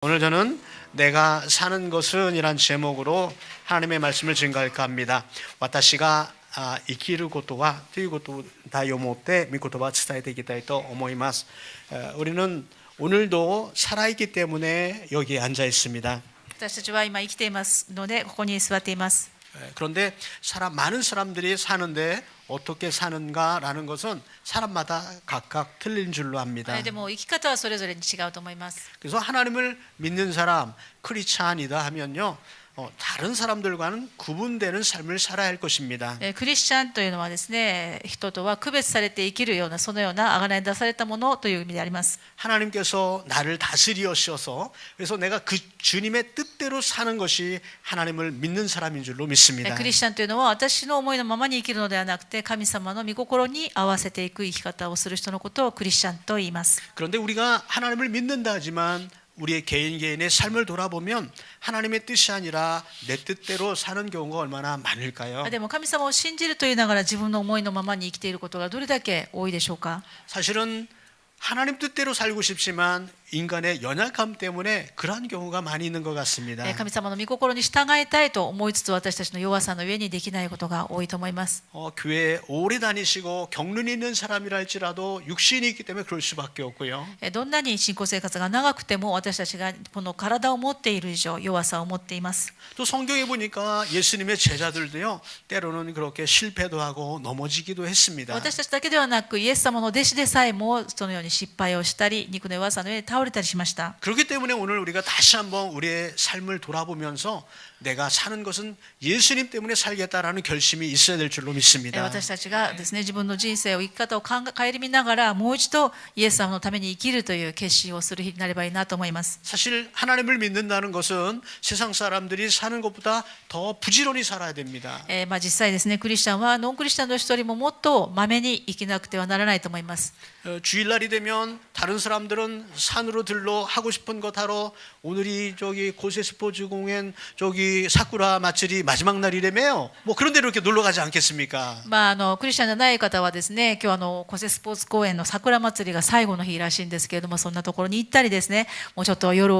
오늘 저는 내가 사는 것은 이란 제목으로 하나님의 말씀을 증거할까 합니다. 私が生きることはということを題を持って御言葉を伝えていきたいと思います。 우리는 오늘도 살아있기 때문에 여기에 앉아 있습니다. 私たちは今生きていますのでここに座っています。 그런데 많은 사람들이 사는데 어떻게 사는가라는 것은 사람마다 각각 틀린 줄로 압니다. でも生き方はそれぞれに違うと思います。 그래서 하나님을 믿는 사람, 크리스찬이다 하면요, 다른 사람들과는 구분되는 삶을 살아야 할 것입니다. クリスチャンというのはですね、人とは区別されて生きるようなそのような贖い出されたものという意味であります。 하나님께서 나를 다스리셔서 그래서 내가 그 주님의 뜻대로 사는 것이 하나님을 믿는 사람인 줄로 믿습니다. クリスチャンというのは私の思いのままに生きるのではなくて神様の御心に合わせていく生き方をする人のことをクリスチャンと言います。 그런데 우리가 하나님을 믿는다 하지만 우리의 개인의 삶을 돌아보면 하나님의 뜻이 아니라 내 뜻대로 사는 경우가 얼마나 많을까요? でも神様を信じると言いながら自分の思いのままに生きていることがどれだけ多いでしょうか。 사실은 하나님 뜻대로 살고 싶지만 인간의 연약함 때문에 그러한 경우가 많이 있는 것 같습니다. 神様の御心に従いたいと思いつつ私たちの弱さの上にできないことが多いと思います。 교회에 오래 다니시고 경륜이 있는 사람이라 할지라도 육신이 있기 때문에 그럴 수밖에 없고요. どんなに信仰生活が長くても私たちがこの体を持っている以上弱さを持っています。 또 성경에 보니까 예수님의 제자들도요, 때로는 그렇게 실패도 하고 넘어지기도 했습니다. 私たちだけではなくイエス様の弟子でさえもそのように失敗をしたり肉の弱さの上に倒れたりしました。 그렇기 때문에 오늘 우리가 다시 한번 우리의 삶을 돌아보면서 내가 사는 것은 예수님 때문에 살겠다라는 결심이 있어야 될 줄로 믿습니다. 私たちがですね自分の人生を生き方を顧みながらもう一度イエス様のために生きるという決心をする日になればいいなと思います。 사실 하나님을 믿는다는 것은 세상 사람들이 사는 것보다 더 부지런히 살아야 됩니다. 実際ですねクリスチャンはノンクリスチャンの人よりももっとまめに生きなくてはならないと思います。 주일날이 되면 다른 사람들은 산으로 들러 하고 싶은 것 하러 오늘이 저기 고세 스포츠 공연 저기 사쿠라 마츠리 마지막 날이라며요. 뭐 그런 데로 이렇게 놀러 가지 않겠습니까? クリスチャンじゃない方はですね今日小瀬スポーツ公園の桜祭りが最後の日らしいんですけれどもそんなところに行ったりですねもうちょっと夜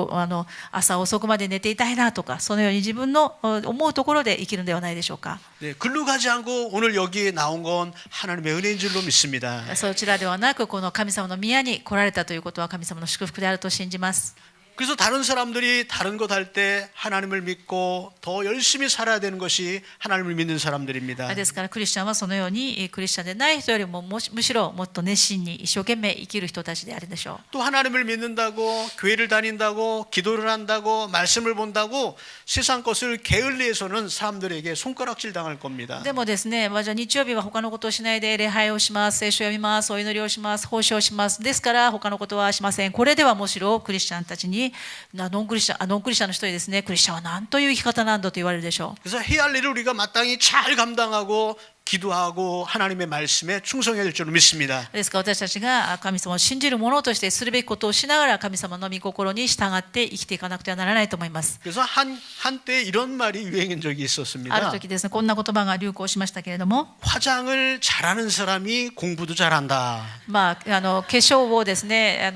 朝遅くまで寝ていたいなとかそのように自分の思うところで生きるのではないでしょうか。 네, 글로 가지 않고 오늘 여기에 나온 건 하나님의 은혜인 줄로 믿습니다. そちらではなくこの神様の宮に来られたということは神様の祝福であると信じます。 그래서 다른 사람들이 다른 것 할 때 하나님을 믿고 더 열심히 살아야 되는 것이 하나님을 믿는 사람들입니다. ですからクリスチャンはそのようにクリスチャンでない人よりもむしろもっと熱心に一生懸命生きる人たちであるでしょう。 또 하나님을 믿는다고 교회를 다닌다고 기도를 한다고 말씀을 본다고 세상 것을 게을리해서는 사람들에게 손가락질 당할 겁니다. でもですね、じゃあ日曜日は他のことをしないで礼拝をします、聖書を読みます、お祈りをします、奉仕をします。ですから他のことはしません。これではむしろクリスチャンたちにノンクリスチャンの人にですね、クリスチャンは何という生き方なんだと言われるでしょう。 그래서 해야 할 일을 우리가 마땅히 잘 감당하고 기도하고 하나님의 말씀에 충성해야 될 줄로 믿습니다. ですから私たちが神様を信じる者としてするべきことをしながら神様の御心に従って生きていかなくてはならないと思います。 그래서 한때 이런 말이 유행한 적이 있었습니다. ある時ですね、こんな言葉が流行しましたけれども、 화장을 잘하는 사람이 공부도 잘한다. 化粧をですね、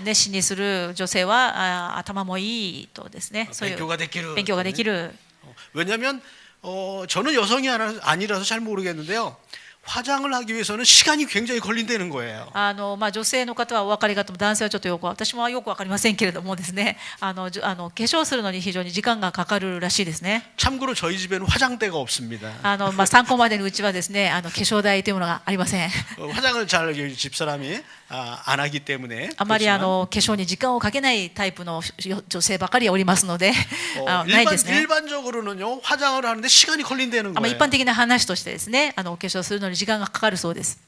熱心にする女性は頭もいいとですね、そういう 勉強ができる. 勉強ができる。 왜냐하면 저는 여성이 아니라서 잘 모르겠는데요. 화장을 하기 위해서는 시간이 굉장히 걸린다는 거예요. 女性の方はお分かりかとも男性はちょっと私もよく分かりませんけれどもですね化粧するのに非常に時間がかかるらしいですね。 참고로 저희 집에는 화장대가 없습니다. 参考までにうちはですね化粧台というものがありません。 화장을 잘 집사람이 안 하기 때문에 あまり化粧に時間をかけないタイプの女性ばかりおりますのでないですね。 일반적으로는요 화장을 하는데 시간이 걸린다는 一 거예요. 般的な話としてですねお化粧するのに時間がかかるそうです。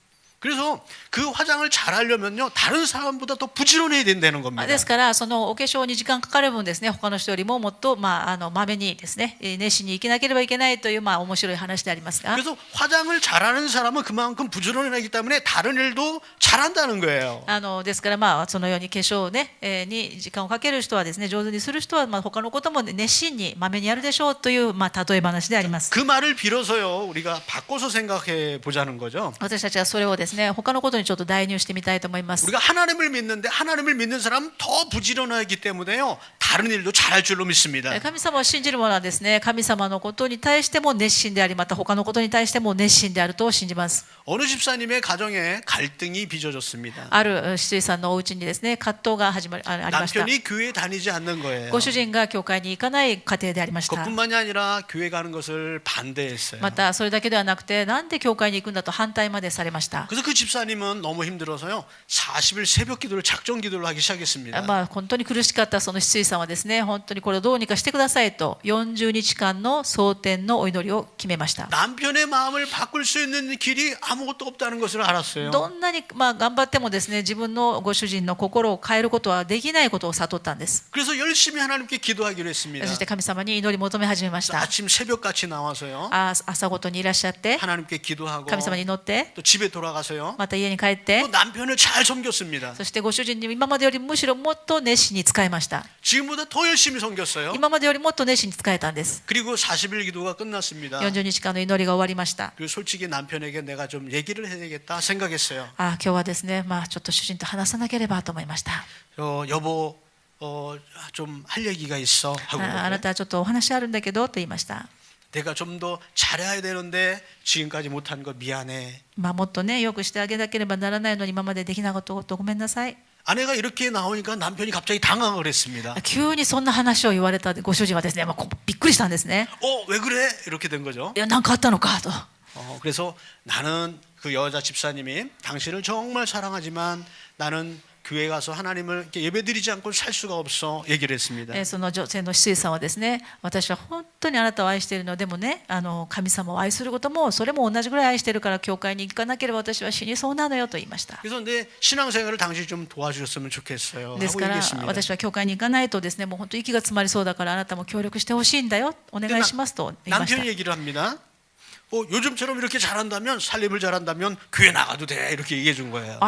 그래서 그 화장을 잘 하려면요 다른 사람보다 더 부지런해야 된다는 겁니다. ですからそのお化粧に時間かかる分ですね他の人よりももっとまめにですね熱心に生きなければいけないという面白い話でありますが 그래서 화장을 잘하는 사람은 그만큼 부지런하기 때문에 다른 일도 잘한다는 거예요. ですからそのように化粧に時間をかける人はですね上手にする人は他のことも熱心にまめにやるでしょうという例え話であります。 그 말을 빌어서요 우리가 바꿔서 생각해 보자는 거죠. 私たちはそれをですですね、他のことにちょっと代入してみたいと思います。 우리가 하나님을 믿는데 하나님을 믿는 사람은 더 부지런하기 때문에요. 다른 일도 잘할 줄로 믿습니다. 神様を信じる者はですね、神様のことに対しても熱心であり、また他のことに対しても熱心であると信じます。 어느 집사님의 가정에 갈등이 빚어졌습니다. ある執事さんのお家にですね、葛藤がありました。 남편이 교회에 다니지 않는 거예요. ご主人が教会に行かない家庭でありました。 그것뿐만이 아니라 교회 가는 것을 반대했어요. またそれだけではなくて、なんで教会に行くんだと反対までされました。 그래서 그 집사님은 너무 힘들어서요. 40일 새벽 기도를 작정 기도를 하기 시작했습니다. 本当に苦しかったその執事さんはですね、本当にこれをどうにかしてくださいと40日間の蒼天のお祈りを決めました。 남편의 마음을 바꿀 수 있는 길이 아무것도 없다는 것을 알았어요. どんなに頑張ってもですね、自分のご主人の心を変えることはできないことを悟ったんです。 그래서 열심히 하나님께 기도하기로 했습니다. そして神様に祈り求め始めました。 아침 새벽같이 나와서요. 朝ごとにいらっしゃって 하나님께 기도하고 神様に祈って 또 집에 돌아가서요. また家に帰って 또 남편을 잘 섬겼습니다. そしてご主人に今までよりむしろもっと熱心に仕えました。 지금보다 더 열심히 섬겼어요. 今までよりもっと熱心に仕えたんです。 그리고 40일 기도가 끝났습니다. 40日間の祈りが終わりました。 그리고 솔직히 남편에게 내가 좀 얘기를 해야 되겠다 생각했어요. 今日はですね、ちょっと主人と話さなければと思いました。 여보 좀 할 얘기가 있어 하고 あなたはちょっとお話あるんだけどと言いました。 내가 좀 더 잘해야 되는데 지금까지 못한 거 미안해. もっとね、よくしてあげなければならないのに今までできなかったことごめんなさい。 아내가 이렇게 나오니까 남편이 갑자기 당황을 했습니다. 急にそんな話を言われたご主人はですね、びっくりしたんですね。 왜 그래? 이렇게 된 거죠. いや、何かあったのかと。 그래서 나는 그 여자 집사님이 당신을 정말 사랑하지만 나는 교회 가서 하나님을 이렇게 예배드리지 않고 살 수가 없어 얘기를 했습니다. その女性の執事さんはですね、私は本当にあなたを愛しているのでもね、神様を愛することもそれも同じぐらい愛しているから教会に行かなければ私は死にそうなのよと言いました。 그래서 내 신앙생활을 당신이 좀 도와주셨으면 좋겠어요. です 하고 から 얘기했습니다. 私は教会に行かないとですね、もう本当息が詰まりそうだからあなたも協力してほしいんだよ、お願いしますと言いました。 남편이 얘기를 합니다. 요즘처럼 이렇게 잘한다면 살림을 잘한다면 교회 나가도 돼 이렇게 얘기해 준 거예요.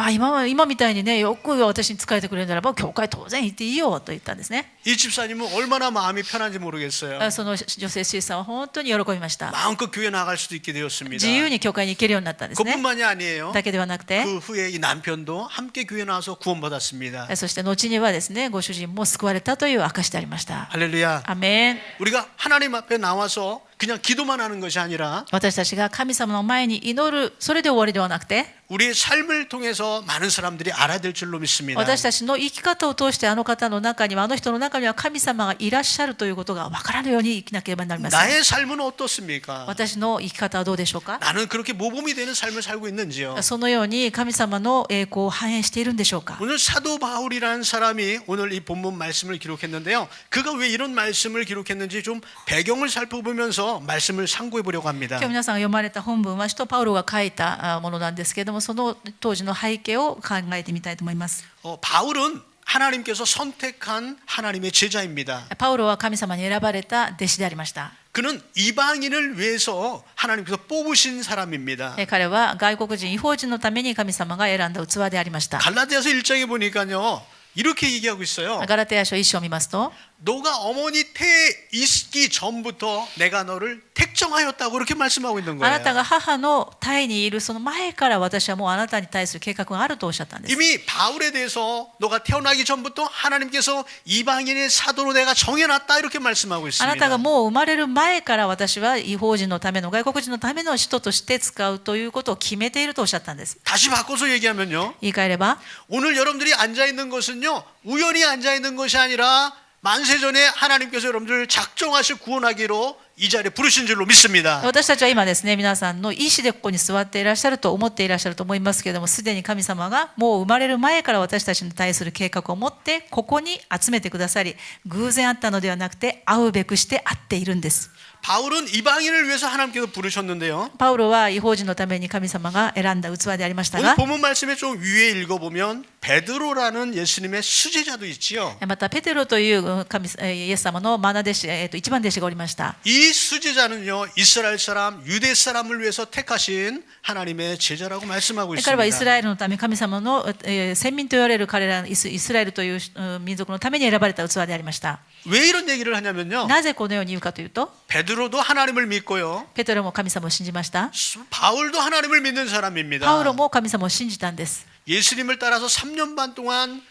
今みたいにね、よく私に仕えてくれるならば教会当然行っていいよと言ったんですね。 이 집사님은 얼마나 마음이 편한지 모르겠어요. その女性執事さんは本当に喜びました。 마음껏 교회 나갈 수도 있게 되었습니다. 自由に教会に行けるようになったんですね。 그뿐만이 아니에요. だけではなくて、 그 후에 이 남편도 함께 교회 나와서 구원받았습니다. そして後にはですね、ご主人も救われたという証でありました。 할렐루야. アメン。 우리가 하나님 앞에 나와서 그냥 기도만 하는 것이 아니라 私たちが神様の前に祈る、それで終わりではなくて、 우리의 삶을 통해서 많은 사람들이 알아야 될 줄로 믿습니다. 私たちの生き方を通してあの方の中には、あの人の中には神様がいらっしゃるということが分からぬように生きなければなりません。 나의 삶은 어떻습니까? 私の生き方はどうでしょうか。 나는 그렇게 모범이 되는 삶을 살고 있는지요? そのように神様の栄光を反映しているんでしょうか。 오늘 사도 바울이라는 사람이 오늘 이 본문 말씀을 기록했는데요. 그가 왜 이런 말씀을 기록했는지 좀 배경을 살펴보면서 말씀을 상고해 보려고 합니다. 今日皆さんが読まれた本文は使徒パウロが書いたものなんですけれども、その当時の背景を考えてみたいと思います。 바울은 하나님께서 선택한 하나님의 제자입니다. パウロは神様に選ばれた弟子でありました。 그는 이방인을 위해서 하나님께서 뽑으신 사람입니다. 彼は外国人、異邦人のために神様が選んだ器でありました。 갈라디아서 1장에 보니까요. 이렇게 얘기하고 있어요. ガラテヤ書1章を見ますと、 너가 어머니 태에 있기 전부터 내가 너를 택정하였다고 그렇게 말씀하고 있는 あなた 거예요. が母の胎にいるその前から私はもうあなたに対する計画があるとおっしゃったんです。 이미 바울에 대해서 너가 태어나기 전부터 하나님께서 이방인의 사도로 내가 정해놨다 이렇게 말씀하고 あなたが 있습니다. もう生まれる前から私は異邦人のための、外国人のための使徒として使うということを決めているとおっしゃったんです。 다시 바꿔서 얘기하면요. 言い換えれば、 오늘 여러분들이 앉아있는 것은요. 우연히 앉아있는 것이 아니라 만세전에 하나님께서 여러분들 작정하시 구원하기로 이 자리에 부르신 줄로 믿습니다. 私たちは今ですね、皆さんの意思でここに座っていらっしゃると思っていらっしゃると思いますけれども、すでに神様がもう生まれる前から私たちに対する計画を持ってここに集めてくださり、偶然あったのではなくて会うべくして会っているんです。 바울은 이방인을 위해서 하나님께서 부르셨는데요. パウロは異邦人のために神様が選んだ器でありました 오늘 が、 본문 말씀에 좀 위에 읽어보면 베드로라는 예수님의 수제자도 있지요. またペテロというイエス様のマナ弟子、一番弟子がおりました。 이 이 수제자는요 이스라엘 사람 유대 사람을 위해서 택하신 하나님의 제자라고 말씀하고 彼はイス 있습니다. ラエルのため神様の先民と言われる彼らイスラエルという民族のために選ばれた器でありました。 왜 이런 얘기를 하냐면요. なぜこのように言うかというと 베드로도 하나님을 믿고요. ペテロも神様を信じました。 바울도 하나님을 믿는 사람입니다. パウロも神様を信じたんです。 예수님을 따라서 3년 반 동안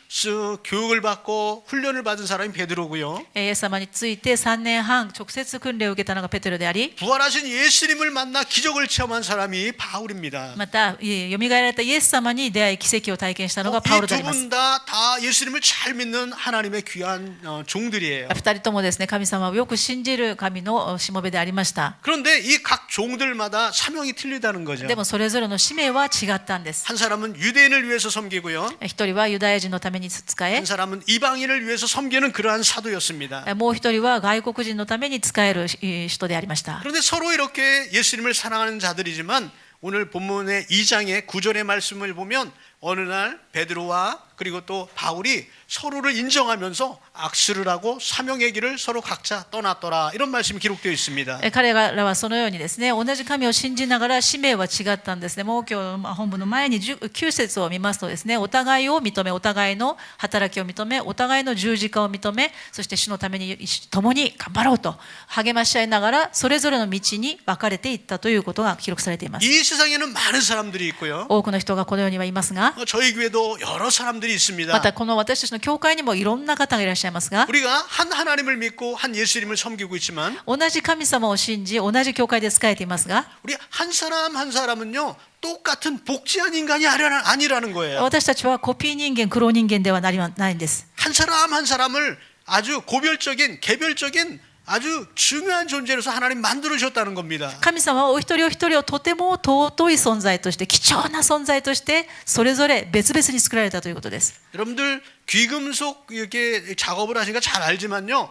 교육을 받고 훈련을 받은 사람이 베드로고요. イエス様について3年半直接訓練を受けたのがペテロであり、 부활하신 예수님을 만나 기적을 체험한 사람이 바울입니다. またよみがえられたイエス様に出会い奇跡を体験したのがパウロであります。 이 두 분 다 예수님을 잘 믿는 하나님의 귀한 종들이에요. 2人ともですね、神様をよく信じる神のしもべでありました。 그런데 이 각 종들마다 사명이 틀리다는 거죠. でもそれぞれの使命は違ったんです。 한 사람은 유대인을 위해서 섬기고요. 一人はユダヤ人のために仕え 한 、 사람은 이방인을 위해서 섬기는 그러한 사도였습니다. もう一人は外国人のために仕える人でありました。 그런데 서로 이렇게 예수님을 사랑하는 자들이지만 오늘 본문의 2장의 9절의 말씀을 보면 어느 날 베드로와 그리고 또 바울이 서로를 인정하면서 악수를 하고 사명의 길을 서로 각자 떠났더라 이런 말씀이 기록되어 있습니다. 彼らはそのようにですね、同じ神を信じながら使命は違ったんですね。もう今日本文の前に9節を見ますとですね、お互いを認め、お互いの働きを認め、お互いの十字架を認め、そして主のために共に頑張ろうと励まし合いながらそれぞれの道に分かれていったということが記録されています。 이 세상에는 많은 사람들이 있고요. 多くの人がこの世にはいますが、 저희 교회도 여러 사람들이 ま 있습니다. たこの私たちの教会にもいろんな方がいらっしゃいますが、 우리가 한 하나님을 믿고 한 예수님을 섬기고 있지만 同じ神様を信じ同じ教会で仕えていますが、 우리 한 사람 한 사람은요 똑같은 복지한 인간이 아니라는 거예요. 私たちはコピー人間、苦労人間ではないんです。 한 사람 한 사람을 아주 고별적인 개별적인 아주 중요한 존재로서 하나님 만들어 주셨다는 겁니다. 神様はお一人お一人をとても尊い存在として貴重な存在としてそれぞれ別々に作られたということです。 여러분들 귀금속 이렇게 작업을 하시니까 잘 알지만요.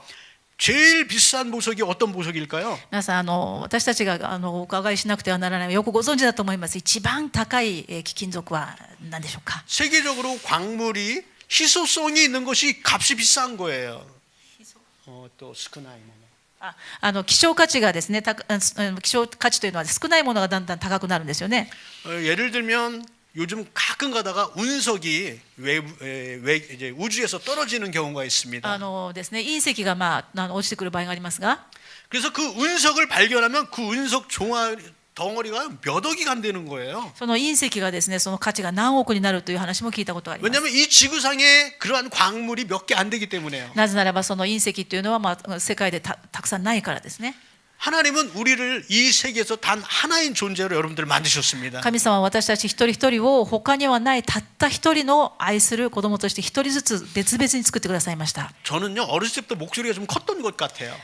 제일 비싼 보석이 어떤 보석일까요? 皆さん私たちがお伺いしなくてはならないよくご存知だと思います。一番高い貴金属は何でしょうか。 세계적으로 광물이 희소성이 있는 것이 값이 비싼 거예요. 또 스크나이 뭐. 希少価値がですね、希少価値というのは少ないものがだんだん高くなるんですよね。 예를 들면 요즘 가끔 가다가 운석이 이제 우주에서 떨어지는 경우가 있습니다. ですね、隕石が落ちてくる場合がありますが、 그래서 그 운석을 발견하면 그 운석 덩어리가 몇 억이 간다는 거예요. その隕石がですね、その価値が何億になるという話も聞いたことがあります。 왜냐하면 이 지구상에 그러한 광물이 몇 개 안 되기 때문에요. なぜならばその隕石というのは世界でたくさんないからですね。 하나님은 우리를 이 세계에서 단 하나인 존재로 여러분들을 만드셨습니다. 神様は私たち一人一人を他にはないたった一人の愛する子供として一人ずつ別々に作ってくださいました。 저는요 어렸을 때부터 목소리가 좀 컸던 것 같아요.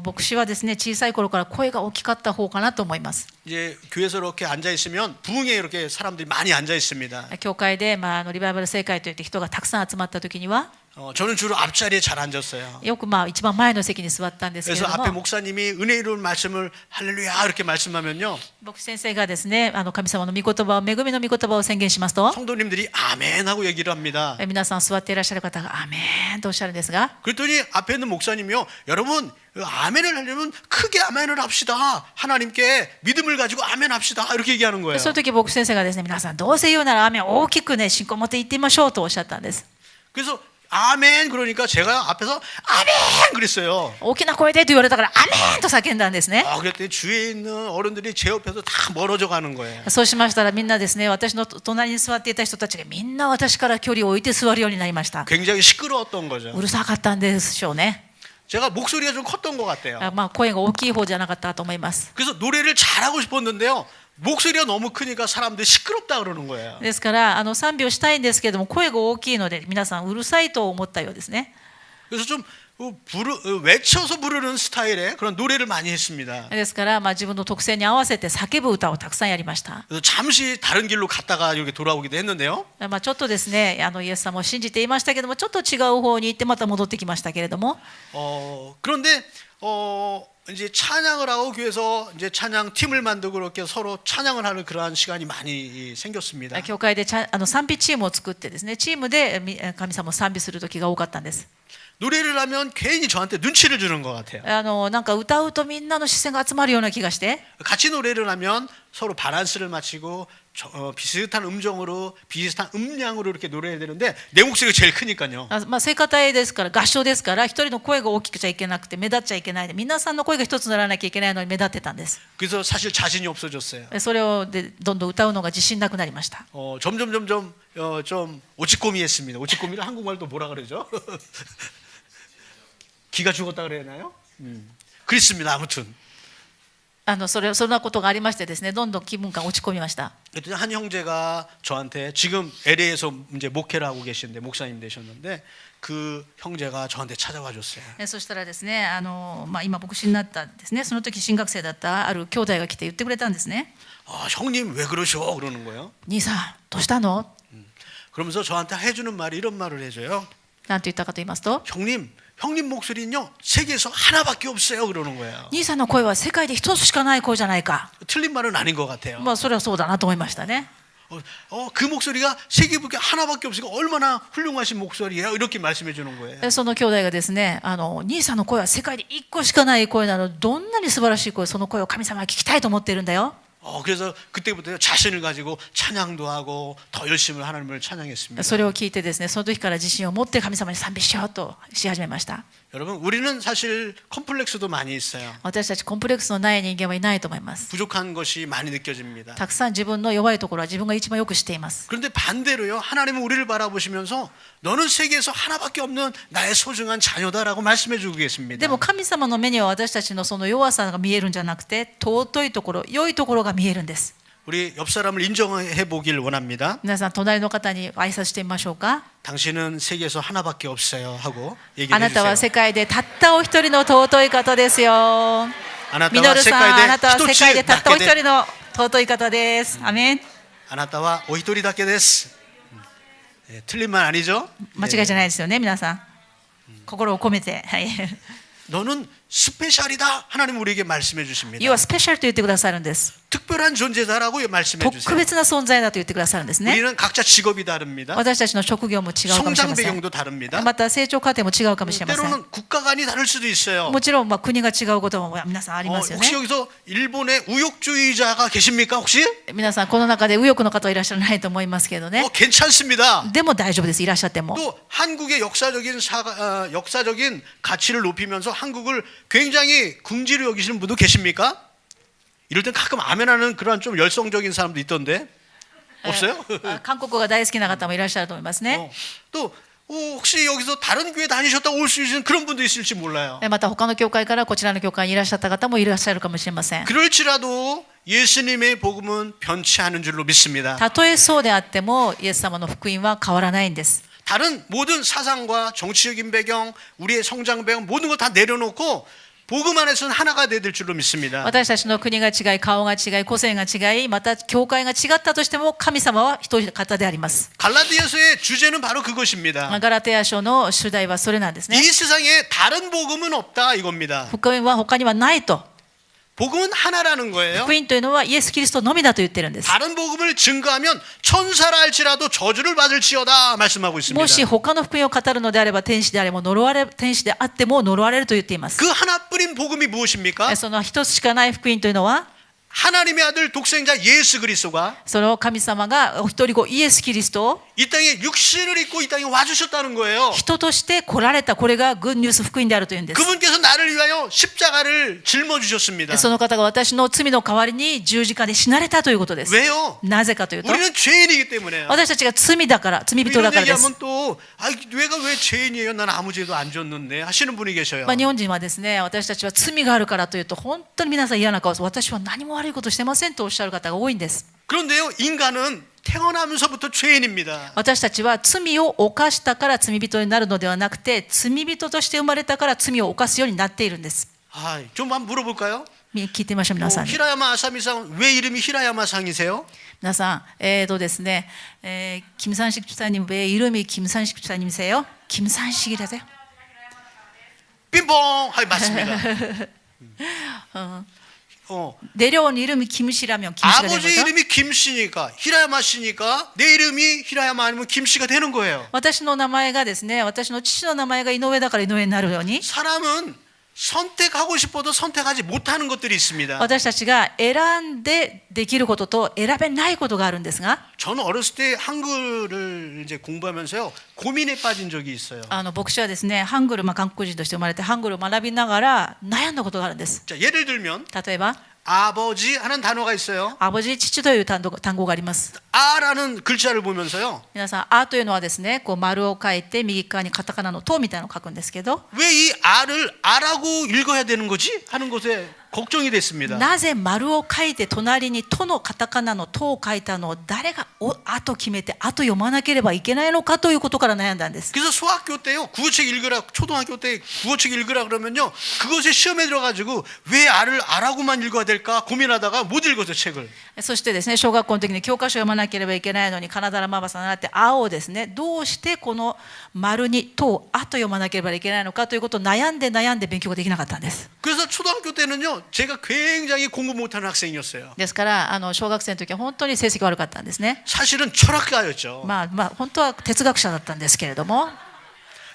牧師はですね、小さい頃から声が大きかった方かなと思います。 이제 교회에서 이렇게 앉아 있으면 부흥에 이렇게 사람들이 많이 앉아 있습니다. 教会で、リバイバル聖会といって人がたくさん集まった時には 저는 주로 앞자리에 잘 앉았어요. よく一番前の席に座ったんですけれ 그래서 ど 앞에 も、 목사님이 은혜 이루는 말씀을 할렐루야 이렇게 말씀하면요 牧師先生がですね、神様の御言葉を恵みの御言葉を宣言しますと、 성도님들이 아멘 하고 얘기를 합니다. 皆さん座っていらっしゃる方がアーメンとおっしゃるんですが、 그랬더니 앞에 있는 목사님이요 여러분 아멘을 하려면 크게 아멘을 합시다. 하나님께 믿음을 가지고 아멘 합시다. 이렇게 얘기하는 거예요. その時牧師先生がですね、皆さんどうせ言うならアーメン大きくね、信仰を持って言ってみましょうとおっしゃったんです。 그래서 아멘 그러니까 제가 앞에서 아멘 그랬어요. 大きな声でと言われたからアーメンと叫んだんですね。 그랬더니 주위에 있는 어른들이 제 옆에서 다 멀어져 가는 거예요. そうしましたらみんなですね、私の隣に座っていた人たちがみんな私から距離を置いて座るようになりました。 굉장히 시끄러웠던 거죠. うるさかったんでしょうね。 제가 목소리가 좀 컸던 것 같아요. 声が大きい方じゃなかったと思います。 그래서 노래를 잘하고 싶었는데요. 목소리가 너무 크니까 사람들이 시끄럽다 그러는 거예요. ですから賛美をしたいんですけれども声が大きいので皆さんうるさいと思ったようですね。 그래서 좀 외쳐서 부르는 스타일의 그런 노래를 많이 했습니다. ですから自分の特性に合わせて叫ぶ歌をたくさんやりました。 그래서 잠시 다른 길로 갔다가 이렇게 돌아오기도 했는데요. ちょっとですね、イエス様を信じていましたけども、ちょっと違う方に行ってまた戻ってきましたけれども、 그런데 이제 찬양을 하고 교회에서 이제 찬양 팀을 만들고 그렇게 서로 찬양을 하는 그러한 시간이 많이 생겼습니다. 教会で賛美チームを作ってですね、チームで神様を賛美する時が多かったんです。 노래를 하면 괜히 저한테 눈치를 주는 것 같아요. なんか歌うとみんなの視線が集まるような気がして、 같이 노래를 하면 서로 바란스를 맞추고 비슷한 음정으로 비슷한 음량으로 이렇게 노래해야 되는데 내 목소리가 제일 크니까요. 聖歌隊ですから合唱ですから一人の声が大きくちゃいけなくて目立っちゃいけないで、皆さんの声が一つにならなきゃいけないのに目立ってたんです。 그래서 사실 자신이 없어졌어요. それをでどんどん歌うのが自信なくなりました。 점점 좀 오치꼬미했습니다. 오치꼬미를 한국말로 뭐라 그러죠? 기가 죽었다 그래야 하나요? 그렇습니다. 아무튼 そんなことがありましてですね、どんどん気分が落ち込みました。 그랬더니 한 형제가 저한테 지금 LA에서 이제 목회를 하고 계시는데 목사님 되셨는데 그 형제가 저한테 찾아와 줬어요. そしたらですね、今牧師になったんですね、その時進学生だったある兄弟が来て言ってくれたんですね。 형님 왜 그러셔? 그러는 거예요. 兄さんどうしたの？ 그러면서 저한테 해주는 말이 이런 말을 해줘요. なんて言ったかと言いますと、 형님 목소리는요 세계에서 하나밖에 없어요. 그러는 거예요. 兄さんの声は世界で一つしかない声じゃないか。 틀린 말은 아닌 것 같아요. それはそうだなと思いましたね。 그 목소리가 세계에 하나밖에 없으니까 얼마나 훌륭하신 목소리예요. 이렇게 말씀해 주는 거예요. その兄弟がですね、兄さんの声は世界で一個しかない声なの、どんなに素晴らしい声、その声を神様は聞きたいと思っているんだよ。 그래서 그때부터 자신을 가지고 찬양도 하고 더 열심히 하나님을 찬양했습니다. それを聞いてですね、その時から自信を持って神様に賛美しようとし始めました。 여러분 우리는 사실 컴플렉스도 많이 있어요. 私たちコンプレックスのない人間はいないと思います。 부족한 것이 많이 느껴집니다. たくさん自分の弱いところは自分が一番よく知っています。 그런데 반대로요. 하나님은 우리를 바라보시면서 너는 세계에서 하나밖에 없는 나의 소중한 자녀다라고 말씀해 주고 계십니다. でも神様の目には私たちのその弱さが見えるんじゃなくて、尊いところ、良いところが見えるんです。 우리 옆 사람을 인정해 보길 원합니다. 皆さん隣の方に挨拶してみましょうか。 당신은 세계에서 하나밖에 없어요 하고 あ 얘기해 なたは 주세요. 世界でたったお一人の尊い方ですよ。ミノ 아나타와 ルさん、あなたは世界で 세계에 たったお一 데 人の尊い方です。アメン。 아나타와 오히토리다케 데스. 틀린 말 아니죠? 間違いじゃないですよね、皆さん。心を込めて。はい。 너는 스페셜이다. 하나님 우리에게 말씀해 주십니다. 要はスペシャルと言ってくださるんです。 특별한 존재다라고 말씀해 特 주세요. 別な存在だと言ってくださるんですね。 우리는 각자 직업이 다릅니다. 私たちの職業も違うかもしれ 성장 ません。 배경도 다릅니다. また成長過程も違うかもしれません。 때로는 국가 간이 다를 수도 있어요. もちろん国が違うことも皆さんありますよね。 혹시 여기서 일본의 우욕주의자가 계십니까 혹시? 皆さんこの中で右翼の方はいらっしゃらないと思いますけどね。 괜찮습니다. でも大丈夫です。いらっしゃっても。 또 한국의 역사적인 가치를 높이면서 한국을 굉장히 궁지로 여기시는 분도 계십니까? 이럴 땐 가끔 아멘하는 그런 좀 열성적인 사람도 있던데 없어요? 韓国が大好きな方もいらっしゃると思いますね。 또 혹시 여기서 다른 교회 다니셨다 올 수 있는 그런 분도 있을지 몰라요. また他の教会からこちらの教会にいらっしゃった方もいらっしゃるかもしれません。 그럴지라도 예수님의 복음은 변치 않은 줄로 믿습니다. たとえそうであってもイエス様の福音は変わらないんです。 다른 모든 사상과 정치적인 배경, 우리의 성장 배경 모든 거 다 내려놓고 복음 안에서는 하나가 될 줄로 믿습니다. 私たちの国が違い、顔が違い、個性が違い、また教会が違ったとしても神様は一人方であります。 갈라디아서의 주제는 바로 그것입니다. ガラテヤ書の主題はそれなんですね。 이 세상에 다른 복음은 없다 이겁니다. 福音は他にはないと。 복음은 하나라는 거예요. 福音というのはイエス・キリストのみだと言ってるんです。 다른 복음을 증거하면 천사라 할지라도 저주를 받을지어다 말씀하고 있습니다. もし他の福音を語るのであれば天使であれば天使であっても呪われると言っています。 그 하나뿐인 복음이 무엇입니까? その一つしかない福音というのは 하나님의 아들 독생자 예수 그리스도가 その神様がお一人子イエス・キリストを 이 땅에 육신을 입고 이 땅에 와주셨다는 거예요. 人として来られた、これがグッドニュース福音であるというんです。 그분께서 나를 위하여 십자가를 짊어주셨습니다. その方が私の罪の代わりに十字架で死なれたということです。 왜요? なぜかというと 우리는 죄인이기 때문에요. 私たちが罪だから、罪人だ 이런 からです。 얘기하면 또 내가 왜 죄인이에요? 난 아무 죄도 안 졌는데 하시는 분이 계셔요. 日本人はですね、私たちは罪があるからというと本当に皆さん嫌な顔を、私は何も悪いことしてませんとおっしゃる方が多いんです。 그런데요, 인간은 태어나면서부터 죄인입니다. 私たちは罪を犯したから罪人になるのではなくて、罪人として生まれたから罪を犯すようになっているんです。 좀 한번 물어볼까요? 聞いてみましょう、皆さんに。 히라야마 아사미상 왜 이름이 히라야마상이세요? 皆さん、ですね、김산식 집사님 왜 이름이 김산식 집사님이세요? 김산식이라세요? 빙봉! 맞습니다. 내려온 이름이 김씨라면 김씨가 되는 아버지 거죠. 이름이 김씨니까 히라야마 씨니까 내 이름이 히라야마 아니면 김씨가 되는 거예요. 私の名前がですね、私の父の名前が井上だから井上になるように、 사람은 선택하고 싶어도 선택하지 못하는 것들이 있습니다. 私たちが選んでできることと選べないことがあるんですが、 저는 어렸을 때 한글을 이제 공부하면서요 고민에 빠진 적이 있어요. 牧師はですね、ハングル、韓国人として生まれてハングルを学びながら悩んだことがあるんです。 자, 예를 들면 例えば、 아버지 하는 단어가 있어요. アボジ、父という単語があります。 아라는 글자를 보면서요 皆さん、あというのはですね、こう丸を書いて右側にカタカナのとみたいなのを書くんですけど、 왜 이 아를 아라고 읽어야 되는 거지 하는 것에 걱정이 됐습니다. なぜ丸を書いて隣にとのカタカナのとを書いたのを誰があと決めてあと読まなければいけないのかということから悩んだんです。 그래서 소학교 때요 국어책 읽으라 초등학교 때 국어책 읽으라 그러면요 그것에 시험에 들어가지고 왜 아를 아라고만 읽어야 될까 고민하다가 못 읽었어요 책을. そしてですね、小学校の時に教科書を読まなければいけないのに金田ママさんになって青をですね、どうしてこの丸にとをあと読まなければいけないのかということを悩んで勉強ができなかったんです。 그래서 초등학교 때는요 제가 굉장히 공부 못하는 학생이었어요. ですから小学生の時は本当に成績悪かったんですね。 사실은 철학가였죠. 本当は哲学者だったんですけれども、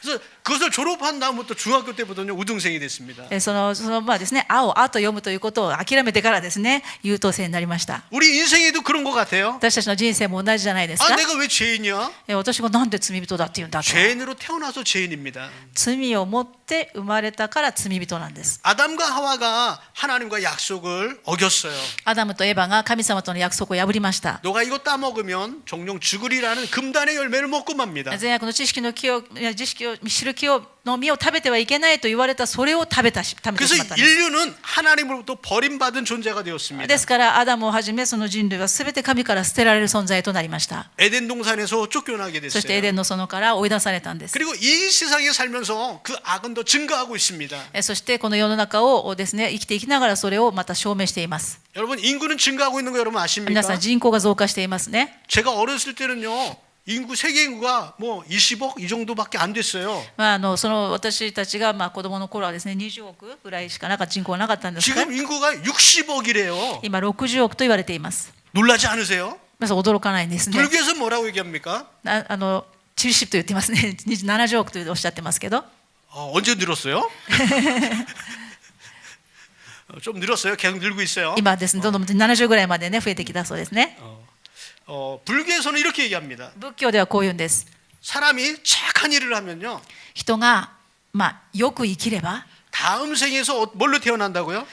그래서 그것을 졸업한 다음부터 중학교 때부터는 우등생이 됐습니다. そのですね、青あと読むということを諦めてからですね、優等生になりました。 우리 인생에도 그런 것 같아요. 私たちの人生も同じじゃないですか。 아 내가 왜 죄인이야? 私がなんで罪人だって言うんだと。 죄인으로 태어나서 죄인입니다. 罪を持って生まれたから罪人なんです。 아담과 하와가 하나님과 약속을 어겼어요. アダムとエバが神様との約束を破りました。 너가 이거 따먹으면 종종 죽으리라는 금단의 열매를 먹고 맙니다. 善悪の知識の木を知識を知る木の実を食べてはいけないと言われたそれを食べてし 그래서 まったんです。 인류는 하나님으로부터 버림받은 존재가 되었습니다. ですからアダムをはじめその人類はすべて神から捨てられる存在となりました。 에덴 동산에서 쫓겨나게 そしてエデ 됐어요. ンの園から追い出されたんです。 그리고 이 세상에 살면서 그 악은 더 증가하고 있습니다. そしてこの世の中をですね、生きていきながらそれをまた証明しています。 여러분 인구는 증가하고 있는 거 여러분 皆 아십니까? さん人口が増加していますね。 제가 어렸을 때는요 인구 세계 인구가 뭐 20억 이 정도밖에 안 됐어요. その私たちが子供の頃はですね、20億ぐらいしか人口はなかったんですが、 지금 인구가 60억이래요. 今60億と言われています。 놀라지 않으세요? 皆さん驚かないんですね。 불교에서 뭐라고 얘기합니까? 70と言ってますね。70億とおっしゃってますけど、 언제 늘었어요? 좀 늘었어요. 계속 늘고 있어요. 今ですね、どんどん70ぐらいまでね増えてきたそうですね。 불교에서는 이렇게 얘기합니다. 仏教ではこう言うんです。 사람이 착한 일을 하면요. 人がよく生きれば、 다음 생에서 뭘로 태어난다고요?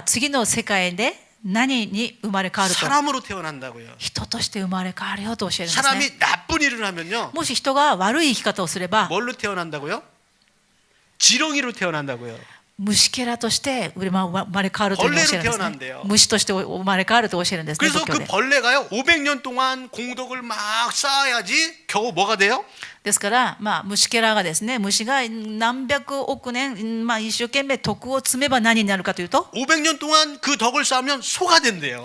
次の世界で何に生まれ変わると、 사람으로 태어난다고요. 人として生まれ変わるよと教えるんですね。 사람이 나쁜 일을 하면요. もし人が悪い生き方をすれば、 뭘로 태어난다고요? 지렁이로 태어난다고요. 虫けらとして生まれ変わるというのを教えるんですね。虫として生まれ変わると教えるんですね。 그래서 仏教 그 で。 벌레가요 500년 동안 공덕을 막 쌓아야지 겨우 뭐가 돼요? ですから虫けらがですね、虫が何百億年一生懸命徳を積めば何になるかというと、 500년 동안 그 덕을 쌓으면 소가 된대요.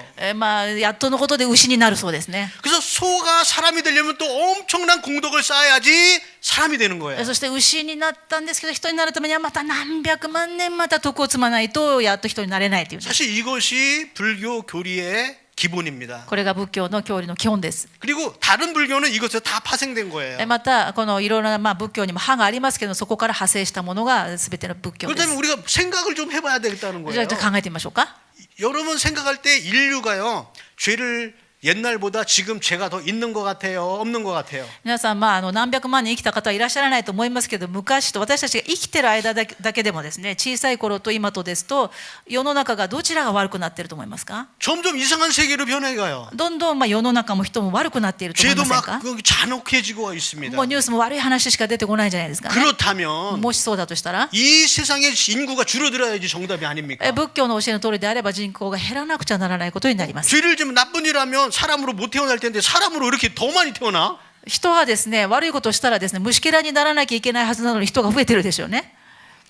やっとのことで牛になるそうですね。 그래서 소가 사람이 되려면 또 엄청난 공덕을 쌓아야지 사람이 되는 거예요. そして牛になったんですけど、人になるためにはまた何百万年また徳を積まないとやっと人になれないという。 사실 이것이 불교 교리의 기본입니다. これが仏教の教理の基本です。 그리고 다른 불교는 이것에서 다 파생된 거예요. またこのいろいろな仏教にも派がありますけど、そこから派生したものが全ての仏教です。 그렇다면 우리가 생각을 좀 해봐야 되겠다는 じゃ 거예요. あ考えてみましょうか。 여러분 생각할 때 인류가요 죄를 옛날보다 지금 죄가 더 있는 것 같아요, 없는 것 같아요. 皆さん何百万年生きた方はいらっしゃらないと思いますけど、昔と私たちが生きてる間だけでもですね、小さい頃と今とですと世の中がどちらが悪くなっていると思いますか？ 점점 이상한 세계로 변해가요. どんどん世の中も人も悪くなっていると思い 죄도 ませんか？ 막 잔혹해지고 있습니다. もうニュースも悪い話しか出てこないじゃないですか、ね。 그렇다면 もしそうだとしたら、 이 세상의 인구가 줄어들어야지 정답이 아닙니까? 仏教の教えの通りであれば人口が減らなくちゃならないことになります。 죄를 지면 나쁜 일 하면 사람으로 못 태어날 텐데 사람으로 이렇게 더 많이 태어나? 人はですね、悪いことをしたらですね、虫けらにならなきゃいけないはずなのに人が増えてるでしょうね。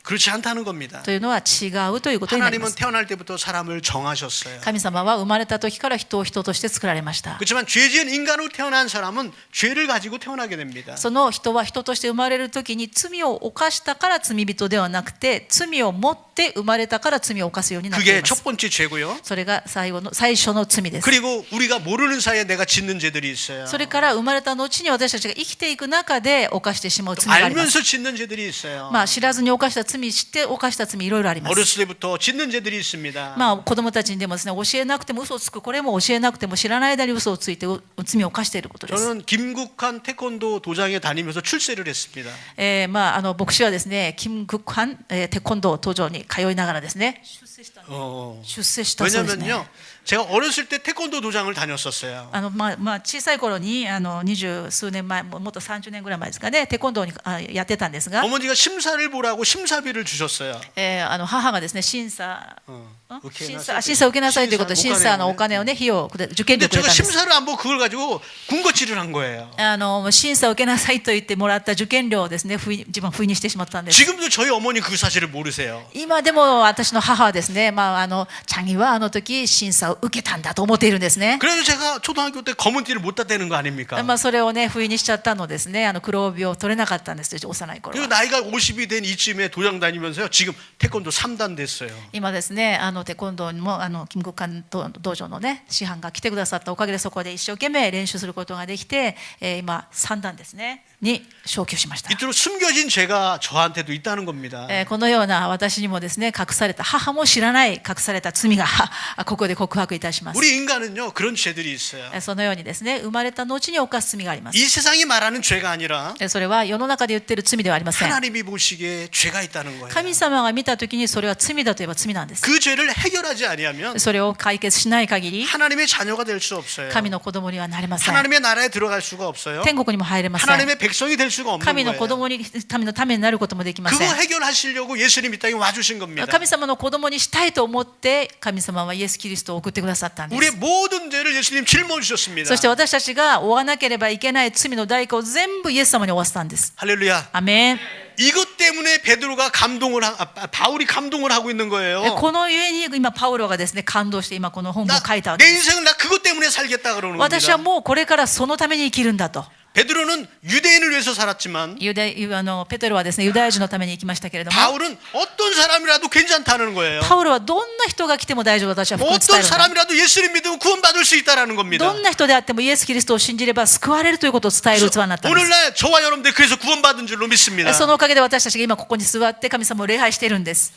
그렇지 않다는 겁니다. というのは違うということになりま 하나님은 す。 태어날 때부터 사람을 정하셨어요. 神様は生まれた時から人を人として作られました。 그렇지만 죄지은 인간으로 태어난 사람은 죄를 가지고 태어나게 됩니다. その人は人として生まれる時に罪を犯したから罪人ではなくて、罪を持って生まれたから罪を犯すようになってい 그게 ます 첫 。 번째 죄고요. それが最初の罪です。 그리고 우리가 모르는 사이에 내가 짓는 죄들이 있어요. それから生まれた後に私たちが生きていく中で犯してしまう罪があります。 알면서 짓는 죄들이 있어요. まあ知らずに犯した罪、知って犯した罪いろいろあります。 어렸을 때부터 짓는 죄들이 있습니다. まあ子供たちにでもですね、教えなくても嘘をつく、これも教えなくても知らない間に嘘をついて罪を犯していることです。 저는 김국한 태권도 도장에 다니면서 출세를 했습니다. まあ牧師はですね、金国藩テコンドー道場に通いながらですね、出世したそうですね。 왜냐면요, 제가 어렸을 때 태권도 도장을 다녔었어요. まあ小さい頃に20数年前、もっと30年ぐらい前ですかね、テコンドーにやってたんですが、 어머니가 심사를 보라고 심사비를 주셨어요. 母がですね、審査受けを受けなさいということで、審査のお金をね、費用を受験料 근데 くれ 제가 たんです。 심사를 안 보고 그걸 가지고 군것질을 한 거예요. 審査を受けなさいと言ってもらった受験料をですね、自分は不意にしてしまったんです。 지금도 저희 어머니 그 사실을 모르세요. 今でも私の母はですね、チャギは時審査を受けたんだと思っているんですね。 그래서 제가 초등학교 때 검은 띠를 못 땄다는 거 아닙니까? それをね、不意にしちゃったのですね、黒帯を取れなかったんですよ、幼い頃 그리고 は。 나이가 50이 된 이쯤에 도장 다니면서요, 지금 태권도 3단 됐어요. 今ですね、テコンドーにも金国館道場のね、師範が来てくださったおかげで、そこで一生懸命練習することができて、今3段ですねに昇級しました。 이토록 숨겨진 죄가 저한테도 있다는 겁니다. このような私にもですね、隠された、母も知らない隠された罪がここで告白いたします。 우리 인간은요, 그런 죄들이 있어요. そのようにですね、生まれた後に犯す罪があります。 이 세상이 말하는 죄가 아니라 それは世の中で言っている罪ではありません。 하나님이 보시기에 죄가 있다는 거예요. 神様が見たときにそれは罪だといえば罪なんです。 그 죄를 해결하지 아니하면 それを解決しない限り 하나님의 자녀가 될 수 없어요. 神の子供にはなりません。 하나님의 나라에 들어갈 수가 없어요. 天国にも入れません。 하나님의 백성이 될 수가 없는 神の子 거예요. 供に民のためになることもできません。 그거 해결하시려고 예수님이 이 땅에 와주신 겁니다. 神様の子供にしたいと思って神様はイエス・キリストを送ってくださったんで 우리의 す。 모든 죄를 예수님 짊어지셨습니다. そして私たちが負わなければいけない罪の代価を全部イエス様に負わせたんです。 할렐루야. アメン。 이것 때문에 베드로가 바울이 감동을 하고 있는 거예요. このゆえに今パウロがですね、感動して今この本を書いたわ 내 けです。 인생을 나 그것 때문에 살겠다 그러는 私は 겁니다. もうこれからそのために生きるんだと。 베드로는 유대인을 위해서 살았지만 ペテロはですね、ユダヤ人のために生きましたけれども、 바울은 어떤 사람이라도 괜찮다는 거예요. パウロはどんな人が来ても大丈夫、私は福音を伝え 어떤 るんだ。 사람이라도 예수님 믿으면 구원받을 수 있다라는 겁니다. どんな人であってもイエス・キリストを信じれば救われるということを伝える器になったんです。 오늘날 저와 여러분들 그래서 구원받은 줄로 믿습니다. そのおかげで私たちが今ここに座って神様を礼拝しているんです。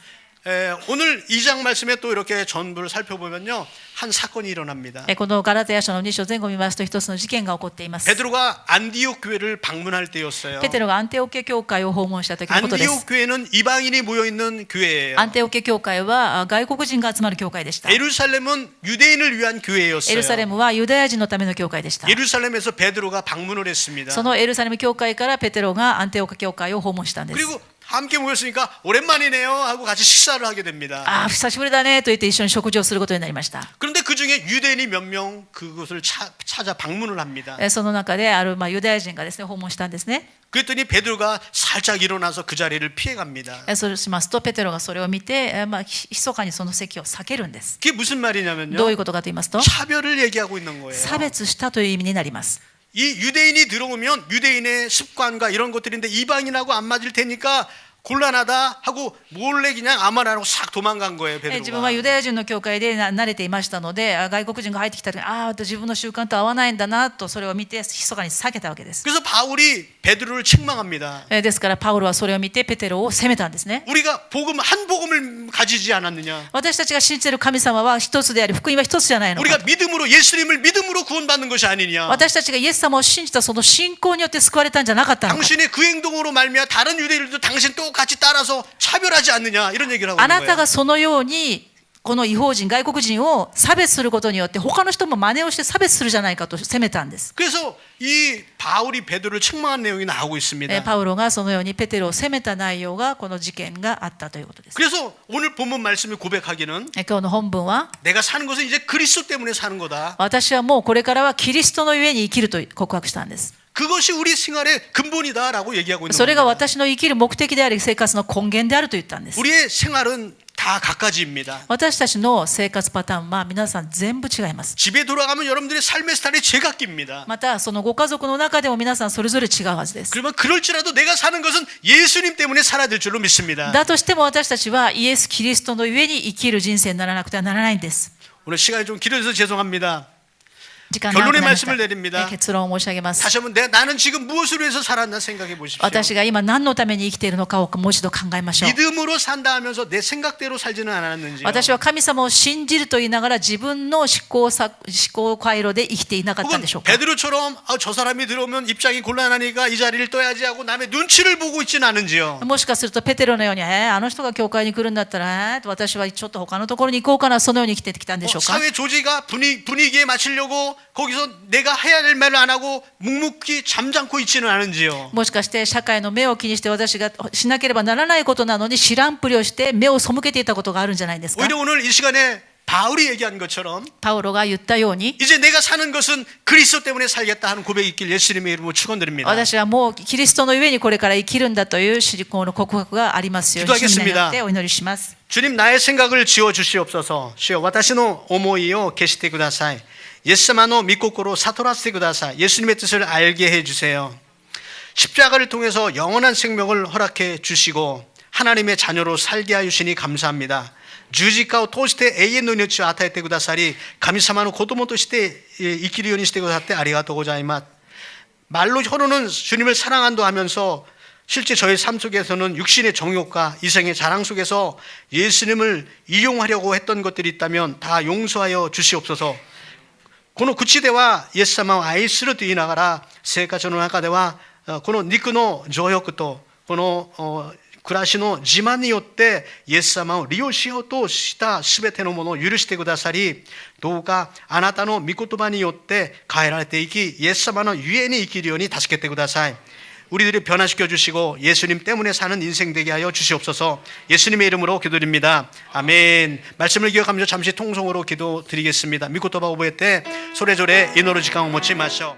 오늘 2장 말씀에 또 이렇게 전부를 살펴보면요, 한 사건이 일어납니다. このガラテヤ書の2章前後を見ますと一つの事件が起こっています。 베드로가 안디옥 교회를 방문할 때였어요. ペテロがアンテオケ教会を訪問した時のことです。 안디옥 교회는 이방인이 모여 있는 교회예요. アンテオケ教会は外国人が集まる教会でした。 예루살렘은 유대인을 위한 エルサ 교회였어요. レムはユダヤ人のための教会でした。 예루살렘에서 베드로가 방문을 했습니다. そのエルサレム教会からペテロがアンテオケ教会を訪問したんです。 그리고 함께 모였으니까 오랜만이네요 하고 같이 식사를 하게 됩니다. ああ、久しぶりだねと言って一緒に食事をすることになりました。 그런데 그 중에 유대인이 몇 명 그곳을 찾아 방문을 합니다. その中であるユダヤ人がですね訪問したんですね。 그랬더니 베드로가 살짝 일어나서 그 자리를 피해갑니다. そうしますとペテロがそれを見て、密かにその席を避けるんです。 그게 무슨 말이냐면요, どういうことかと言いますと、 차별을 얘기하고 있는 거예요. 差別したという意味になります。 이 유대인이 들어오면 유대인의 습관과 이런 것들인데 이방인하고 안 맞을 테니까 곤란하다 하고 몰래 그냥 아무 말 안 하고 싹 도망간 거예요, 自分は 베드로가. ユダヤ人の教会で慣れていましたので、外国人が入ってきた時に自分の習慣と合わないんだなとそれを見て密かに避けたわけです。 그래서 바울이 베드로를 책망합니다. ですからパウロはそれを見てペテロを責めたんですね。 우리가 한 복음을 가지지 않았느냐? 私たちが信じている神様は一つであり、福音は一つじゃないのか。 우리가 믿음으로 예수님을 믿음으로 구원받는 것이 아니냐? 私たちがイエス様を信じたその信仰によって救われたんじゃなかったのか。 당신의 그 행동으로 말미암아 다른 유대인들도 당신 똑같이 따라서 차별하지 않느냐? 이런 얘기를 하고 あ 있는 なた 거예요. がそのようにこの違法人、外国人を差別することによって他の人も真似をして差別するじゃないかと責めたんです。 그래서 이 바울이 베드로를 책망한 내용이 나오고 있습니다. パウロがそのようにペテロを責めた内容がこの事件があったということです。 그래서 오늘 본문 말씀이 고백하기는 今日の本文は 내가 사는 것은 이제 그리스도 때문에 사는 거다. 私はもうこれからはキリストのゆえに生きると告白したんです。 그것이 우리 생활의 근본이다라고 얘기하고 있는 それが 겁니다. 私の生きる目的であり生活の根源であると言ったんです。 우리의 생활은 다 각가지입니다. 私たちの生活パターンは皆さん全部違います。 집에 돌아가면 여러분들의 삶의 스타일이 제각기입니다. またそのご家族の中でも皆さんそれぞれ違うはずです。 그러면 그럴지라도 내가 사는 것은 예수님 때문에 살아야 될 줄로 믿습니다. だとしても私たちはイエス・キリストのゆえに生きる人生にならなくてはならないんです。 오늘 시간이 좀 길어져서 죄송합니다. 時間長くなりました。 결론의 말씀을 내립니다. 結論を申し上げます。 다시 한번 나는 지금 무엇을 위해서 살았나 생각해 보십시오. 私が今何のために生きているのかをもう一度考えましょう。 믿음으로 산다 하면서 내 생각대로 살지는 않았는지요. 私は神様を信じると言いながら自分の思考回路で生きていなかったん 혹은 でしょうか。 베드로처럼 저 사람이 들어오면 입장이 곤란하니까 이 자리를 떠야지 하고 남의 눈치를 보고 있지는 않은지요. もしかするとペテロのようにあの人が教会に来るんだったら私はちょっと他のところに行こうかな、そのように生きてきたんでしょうか。 사회 조직가 분위기에 맞추려고 거기서 내가 해야 될 말을 안 하고 묵묵히 잠잠고 있지는 않은지요. もしかして社会の目を気にして私がしなければならないことなのに知らんぷりをして目を背けていたことがあるんじゃないですか。 오히려 오늘 이 시간에 바울이 얘기한 것처럼 パウロが言ったように 이제 내가 사는 것은 그리스도 때문에 살겠다 하는 고백이 있길 예수님의 이름으로 축원드립니다. 私はもうキリストの上にこれから生きるんだというこの告白がありますように、主によってお祈りします。 주님 나의 생각을 지워 주시옵소서. 주여 와타시노 오모이요 게시테 구다사이. 예스마노 미코코로 사토라스테 구다사이. 예수님의 뜻을 알게 해 주세요. 십자가를 통해서 영원한 생명을 허락해 주시고 하나님의 자녀로 살게 하여 주시니 감사합니다. 주지카오 토시테 에이엔 노니치 아타에테 구다사리 가미사마노 고도모 토시테 이키리요니 시테 구다사테 아리가토 고자이맛. 말로 혀로는 주님을 사랑한다 하면서 실제 저의 삶 속에서는 육신의 정욕과 이생의 자랑 속에서 예수님을 이용하려고 했던 것들이 있다면 다 용서하여 주시옵소서. この口ではイエス様を愛すると言いながら生活の中ではこの肉の情欲とこの暮らしの自慢によってイエス様を利用しようとしたすべてのものを許してくださり、どうかあなたの御言葉によって変えられていき、イエス様のゆえに生きるように助けてください。 우리들을 변화시켜 주시고 예수님 때문에 사는 인생 되게 하여 주시옵소서. 예수님의 이름으로 기도드립니다. 아멘. 말씀을 기억하면서 잠시 통성으로 기도드리겠습니다. 미코토바 오보에 때 소래조래 이노르지강 오모치 마셔.